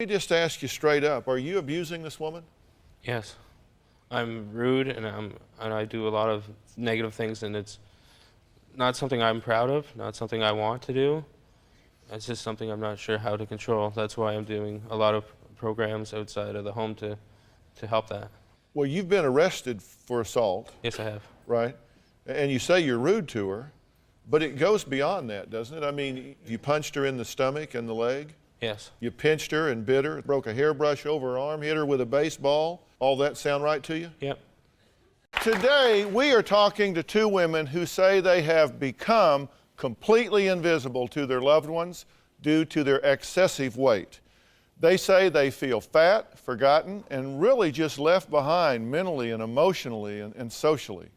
Let me just ask you straight up, are you abusing this woman? Yes. I'm rude and I do a lot of negative things, and it's not something I'm proud of, not something I want to do. It's just something I'm not sure how to control. That's why I'm doing a lot of programs outside of the home to help that. Well, you've been arrested for assault. Yes, I have. Right? And you say you're rude to her, but it goes beyond that, doesn't it? I mean, you punched her in the stomach and the leg. Yes. You pinched her and bit her, broke a hairbrush over her arm, hit her with a baseball. All that sound right to you? Yep. Today, we are talking to two women who say they have become completely invisible to their loved ones due to their excessive weight. They say they feel fat, forgotten, and really just left behind mentally and emotionally and socially.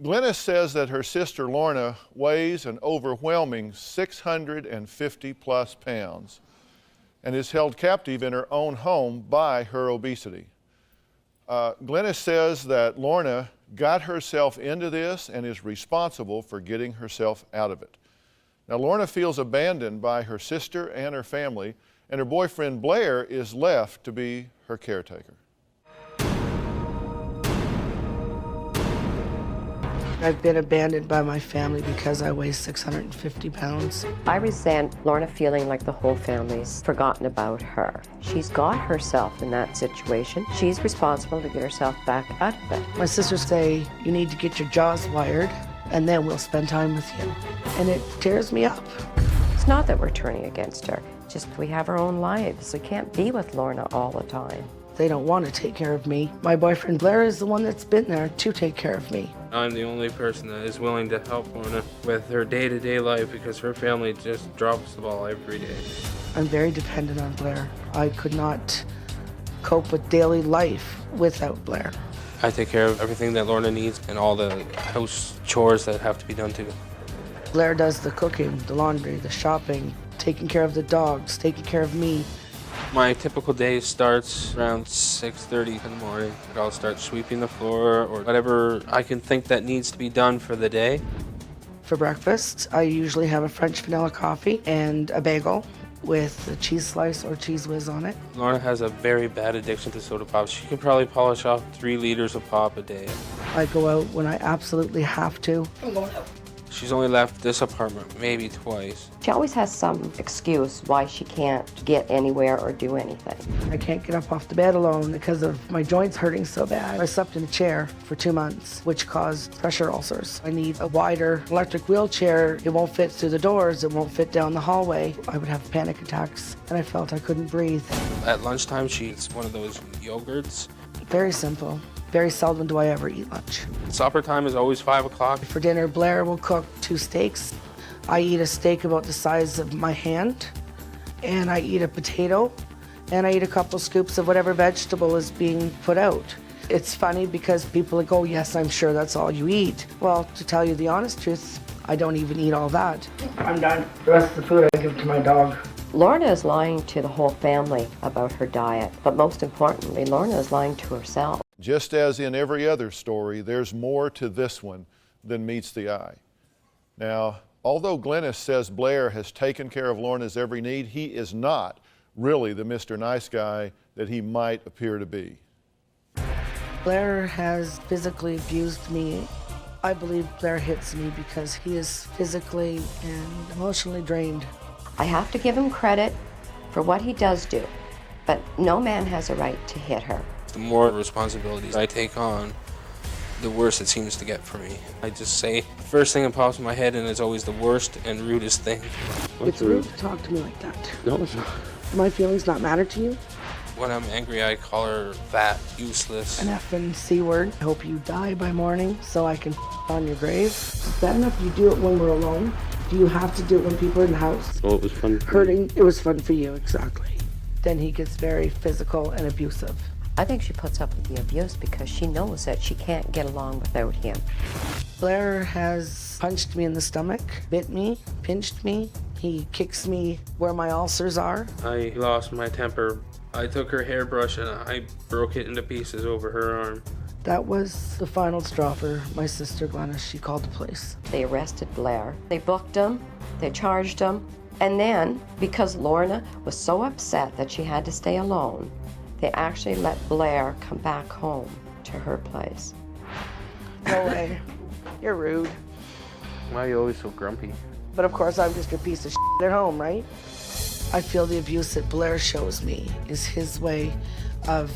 Glennis says that her sister Lorna weighs an overwhelming 650 plus pounds and is held captive in her own home by her obesity. Glennis says that Lorna got herself into this and is responsible for getting herself out of it. Now, Lorna feels abandoned by her sister and her family, and her boyfriend Blair is left to be her caretaker. I've been abandoned by my family because I weigh 650 pounds. I resent Lorna feeling like the whole family's forgotten about her. She's got herself in that situation. She's responsible to get herself back out of it. My sisters say, you need to get your jaws wired, and then we'll spend time with you. And it tears me up. It's not that we're turning against her, it's just we have our own lives. We can't be with Lorna all the time. They don't want to take care of me. My boyfriend Blair is the one that's been there to take care of me. I'm the only person that is willing to help Lorna with her day-to-day life because her family just drops the ball every day. I'm very dependent on Blair. I could not cope with daily life without Blair. I take care of everything that Lorna needs and all the house chores that have to be done too. Blair does the cooking, the laundry, the shopping, taking care of the dogs, taking care of me. My typical day starts around 6:30 in the morning. I'll start sweeping the floor or whatever I can think that needs to be done for the day. For breakfast, I usually have a French vanilla coffee and a bagel with a cheese slice or cheese whiz on it. Lorna has a very bad addiction to soda pop. She can probably polish off 3 liters of pop a day. I go out when I absolutely have to. She's only left this apartment maybe twice. She always has some excuse why she can't get anywhere or do anything. I can't get up off the bed alone because of my joints hurting so bad. I slept in a chair for 2 months, which caused pressure ulcers. I need a wider electric wheelchair. It won't fit through the doors. It won't fit down the hallway. I would have panic attacks, and I felt I couldn't breathe. At lunchtime, she eats one of those yogurts. Very simple. Very seldom do I ever eat lunch. Supper time is always 5 o'clock. For dinner, Blair will cook 2 steaks. I eat a steak about the size of my hand, and I eat a potato, and I eat a couple scoops of whatever vegetable is being put out. It's funny because people go, yes, I'm sure that's all you eat. Well, to tell you the honest truth, I don't even eat all that. I'm done. The rest of the food I give to my dog. Lorna is lying to the whole family about her diet, but most importantly, Lorna is lying to herself. Just as in every other story, there's more to this one than meets the eye. Now, although Glennis says Blair has taken care of Lorna's every need, he is not really the Mr. Nice Guy that he might appear to be. Blair has physically abused me. I believe Blair hits me because he is physically and emotionally drained. I have to give him credit for what he does do, but no man has a right to hit her. The more responsibilities I take on, the worse it seems to get for me. I just say the first thing that pops in my head, and it's always the worst and rudest thing. It's rude to talk to me like that. No, it's not. My feelings not matter to you? When I'm angry, I call her fat, useless. An effing C word. I hope you die by morning so I can on your grave. Is that enough? You do it when we're alone? Do you have to do it when people are in the house? Oh, it was fun. Hurting, it was fun for you, exactly. Then he gets very physical and abusive. I think she puts up with the abuse because she knows that she can't get along without him. Blair has punched me in the stomach, bit me, pinched me. He kicks me where my ulcers are. I lost my temper. I took her hairbrush and I broke it into pieces over her arm. That was the final straw for my sister Glennis. She called the police. They arrested Blair. They booked him. They charged him. And then, because Lorna was so upset that she had to stay alone, they actually let Blair come back home to her place. No way. You're rude. Why are you always so grumpy? But of course, I'm just a piece of shit at home, right? I feel the abuse that Blair shows me is his way of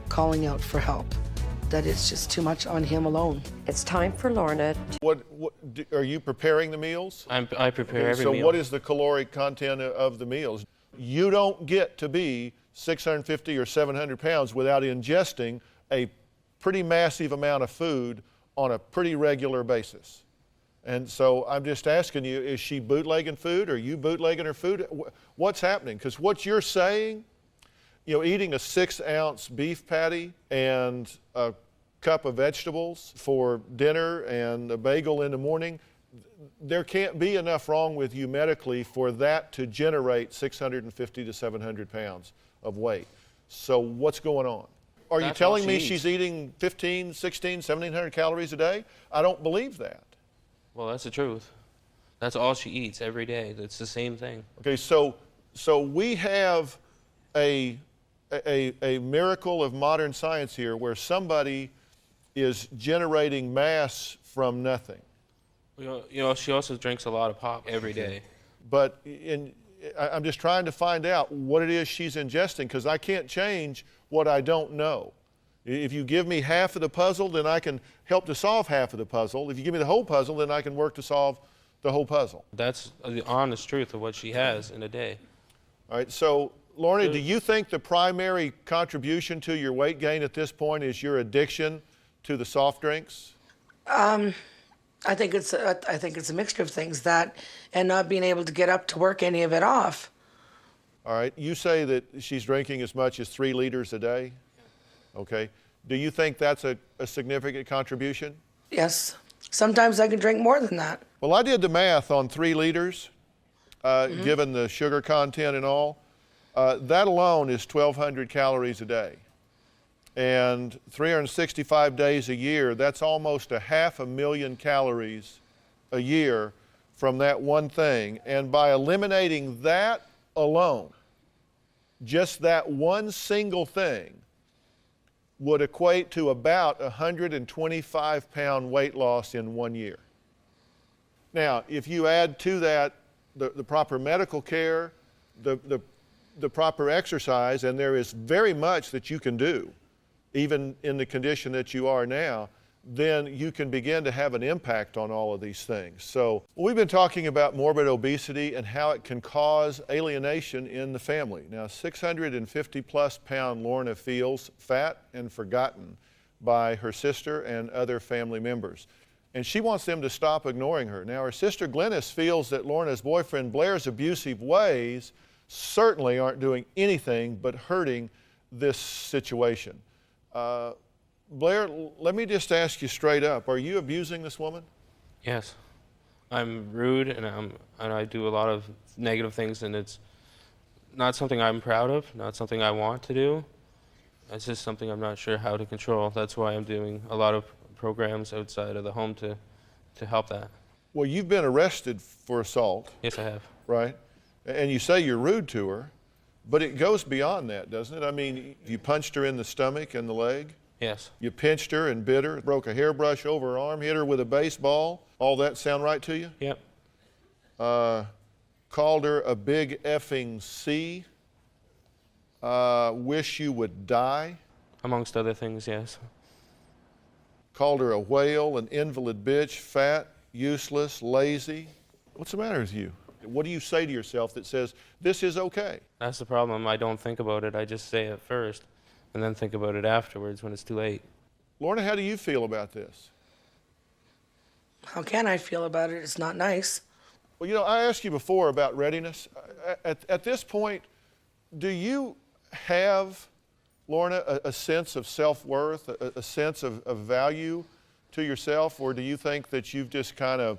calling out for help, that it's just too much on him alone. It's time for Lorna to... What are you preparing the meals? I prepare every so meal. what is the caloric content of the meals? You don't get to be 650 or 700 pounds without ingesting a pretty massive amount of food on a pretty regular basis. And so I'm just asking you, is she bootlegging food? Are you bootlegging her food? What's happening? Because what you're saying, you know, eating a 6-ounce beef patty and a cup of vegetables for dinner and a bagel in the morning, there can't be enough wrong with you medically for that to generate 650 to 700 pounds of weight. So what's going on? Are you That's all telling me she she's eats. eating 15, 16, 1,700 calories a day? I don't believe that. Well, that's the truth. That's all she eats every day. It's the same thing. Okay, so we have a miracle of modern science here where somebody is generating mass from nothing. You know, she also drinks a lot of pop every day. But I'm just trying to find out what it is she's ingesting, because I can't change what I don't know. If you give me half of the puzzle, then I can help to solve half of the puzzle. If you give me the whole puzzle, then I can work to solve the whole puzzle. That's the honest truth of what she has in a day. All right, so Lorna, do you think the primary contribution to your weight gain at this point is your addiction to the soft drinks? I think it's a mixture of things, that and not being able to get up to work any of it off. All right, you say that she's drinking as much as 3 liters a day? Okay. Do you think that's a significant contribution? Yes. Sometimes I can drink more than that. Well, I did the math on 3 liters, given the sugar content and all. That alone is 1,200 calories a day. And 365 days a year, that's almost 500,000 calories a year from that one thing. And by eliminating that alone, just that one single thing, would equate to about 125-pound weight loss in 1 year. Now, if you add to that the proper medical care, the proper exercise, and there is very much that you can do, even in the condition that you are now, then you can begin to have an impact on all of these things. So we've been talking about morbid obesity and how it can cause alienation in the family. Now, 650-plus pound Lorna feels fat and forgotten by her sister and other family members. And she wants them to stop ignoring her. Now, her sister Glennis feels that Lorna's boyfriend Blair's abusive ways certainly aren't doing anything but hurting this situation. Blair, let me just ask you straight up, are you abusing this woman? Yes. I'm rude and I do a lot of negative things, and it's not something I'm proud of, not something I want to do. It's just something I'm not sure how to control. That's why I'm doing a lot of programs outside of the home to help that. Well, you've been arrested for assault. Yes, I have. Right? And you say you're rude to her, but it goes beyond that, doesn't it? I mean, you punched her in the stomach and the leg. Yes. You pinched her and bit her, broke a hairbrush over her arm, hit her with a baseball. All that sound right to you? Yep. Called her a big effing C. Wish you would die. Amongst other things, yes. Called her a whale, an invalid bitch, fat, useless, lazy. What's the matter with you? What do you say to yourself that says, this is okay? That's the problem. I don't think about it. I just say it first and then think about it afterwards when it's too late. Lorna, how do you feel about this? How can I feel about it? It's not nice. Well, you know, I asked you before about readiness. At this point, do you have, Lorna, a sense of self-worth, a sense of value to yourself, or do you think that you've just kind of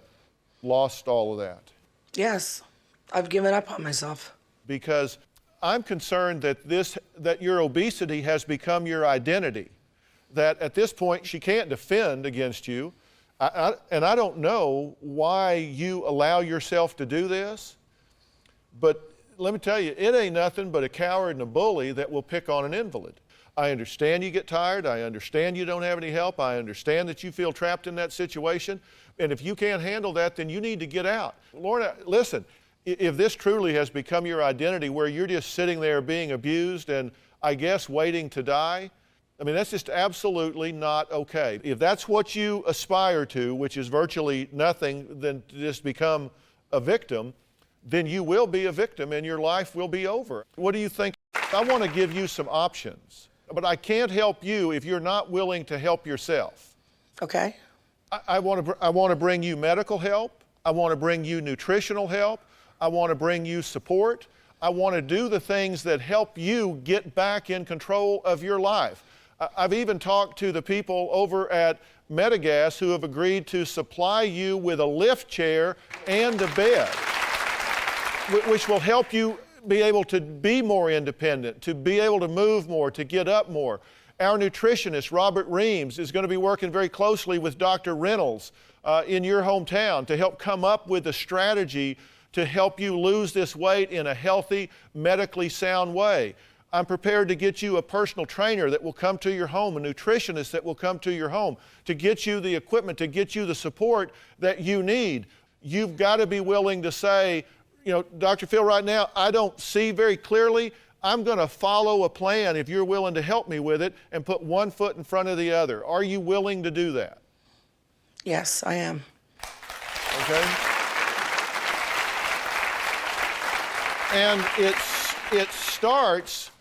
lost all of that? Yes. I've given up on myself. Because I'm concerned that your obesity has become your identity, that at this point she can't defend against you. And I don't know why you allow yourself to do this, But let me tell you, it ain't nothing but a coward and a bully that will pick on an invalid. I understand you get tired. I understand you don't have any help. I understand that you feel trapped in that situation. And if you can't handle that, then you need to get out. Lorna, listen, if this truly has become your identity where you're just sitting there being abused and I guess waiting to die, I mean, that's just absolutely not okay. If that's what you aspire to, which is virtually nothing than to just become a victim, then you will be a victim and your life will be over. What do you think? I want to give you some options, but I can't help you if you're not willing to help yourself. Okay. I want to bring you medical help. I want to bring you nutritional help. I want to bring you support. I want to do the things that help you get back in control of your life. I've even talked to the people over at Metagas who have agreed to supply you with a lift chair and a bed, which will help you be able to be more independent, to be able to move more, to get up more. Our nutritionist, Robert Reams, is going to be working very closely with Dr. Reynolds in your hometown to help come up with a strategy to help you lose this weight in a healthy, medically sound way. I'm prepared to get you a personal trainer that will come to your home, a nutritionist that will come to your home, to get you the equipment, to get you the support that you need. You've got to be willing to say, you know, Dr. Phil, right now, I don't see very clearly. I'm going to follow a plan if you're willing to help me with it and put one foot in front of the other. Are you willing to do that? Yes, I am. Okay? And it starts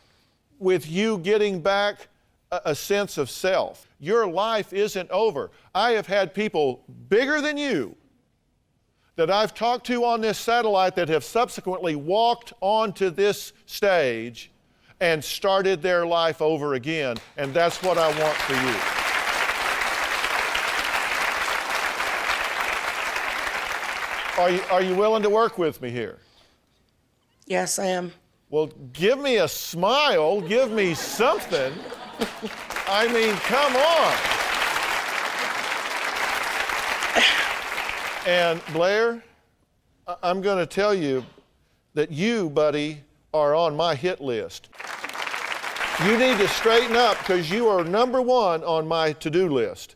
with you getting back a sense of self. Your life isn't over. I have had people bigger than you that I've talked to on this satellite that have subsequently walked onto this stage and started their life over again, and that's what I want for you. Are you willing to work with me here? Yes, I am. Well, give me a smile, give me something. I mean, come on. And Blair, I'm going to tell you that you, buddy, are on my hit list. You need to straighten up because you are number one on my to-do list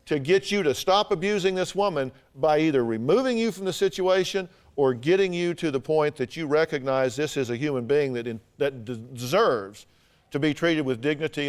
to get you to stop abusing this woman by either removing you from the situation or getting you to the point that you recognize this is a human being that deserves to be treated with dignity.